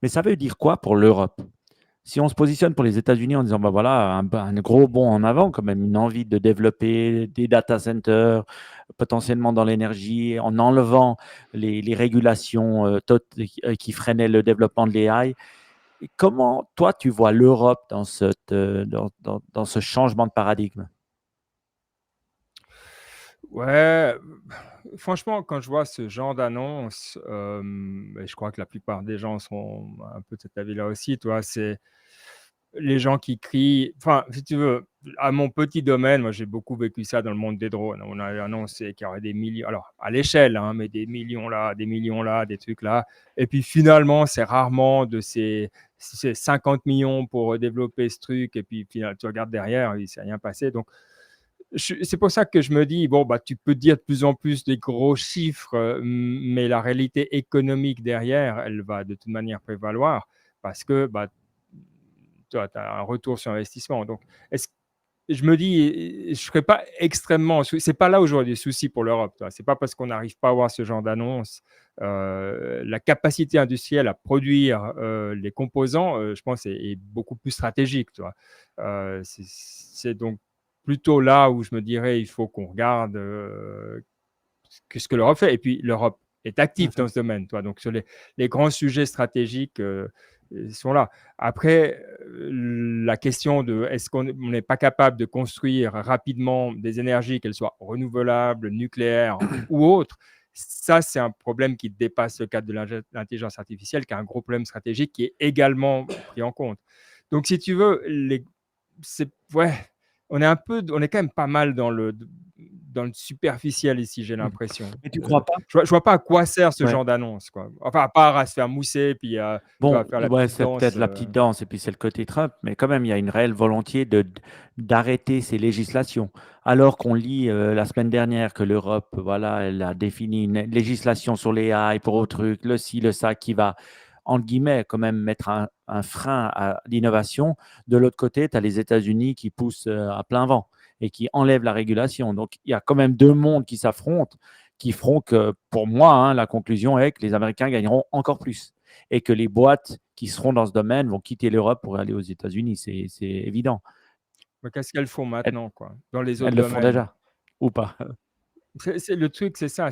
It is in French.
Mais ça veut dire quoi pour l'Europe? Si on se positionne pour les États-Unis en disant, bah voilà, un gros bond en avant, quand même, une envie de développer des data centers, potentiellement dans l'énergie, en enlevant les régulations qui freinaient le développement de l'AI. Et comment, toi, tu vois l'Europe dans ce changement de paradigme? Ouais, franchement, quand je vois ce genre d'annonce, et je crois que la plupart des gens sont un peu de cet avis-là aussi, toi, c'est les gens qui crient, enfin, si tu veux, à mon petit domaine, moi, j'ai beaucoup vécu ça dans le monde des drones. On a annoncé qu'il y aurait des millions, alors à l'échelle, hein, mais des millions là, des millions là, des trucs là. Et puis finalement, c'est rarement de ces 50 millions pour développer ce truc. Et puis finalement, tu regardes derrière, il ne s'est rien passé. Donc, c'est pour ça que je me dis, bon, bah, tu peux dire de plus en plus des gros chiffres, mais la réalité économique derrière, elle va de toute manière prévaloir parce que bah, tu as un retour sur investissement. Donc, est-ce je me dis, je ne serais pas extrêmement. C'est pas là où j'aurais des soucis pour l'Europe. C'est pas parce qu'on n'arrive pas à avoir ce genre d'annonce. La capacité industrielle à produire les composants, je pense, est beaucoup plus stratégique. Tu vois. C'est donc plutôt là où je me dirais il faut qu'on regarde ce que l'Europe fait. Et puis l'Europe est active dans Mhm. ce domaine. Toi. Donc sur les grands sujets stratégiques sont là. Après, la question de est-ce qu'on n'est pas capable de construire rapidement des énergies, qu'elles soient renouvelables, nucléaires ou autres, ça, c'est un problème qui dépasse le cadre de l'intelligence artificielle, qui est un gros problème stratégique qui est également pris en compte. Donc, si tu veux, ouais, on est quand même pas mal dans le superficiel ici, j'ai Mhm. l'impression. Mais tu crois pas? Je vois pas à quoi sert ce Ouais. genre d'annonce, quoi. Enfin, à part à se faire mousser, puis tu vas Bon, faire la ouais, petite c'est danse. peut-être la petite danse et puis c'est le côté Trump, mais quand même, il y a une réelle volonté d'arrêter ces législations. Alors qu'on lit la semaine dernière que l'Europe, voilà, elle a défini une législation sur les AI pour autre truc, le ci, le ça, qui va, entre guillemets, quand même mettre un frein à l'innovation. De l'autre côté, tu as les États-Unis qui poussent à plein vent et qui enlèvent la régulation. Donc, il y a quand même deux mondes qui s'affrontent, qui feront que, pour moi, hein, la conclusion est que les Américains gagneront encore plus et que les boîtes qui seront dans ce domaine vont quitter l'Europe pour aller aux États-Unis. C'est évident. Mais qu'est-ce qu'elles font Elles, maintenant, quoi, dans les autres elles le font domaines? déjà, ou pas? Le truc, c'est ça.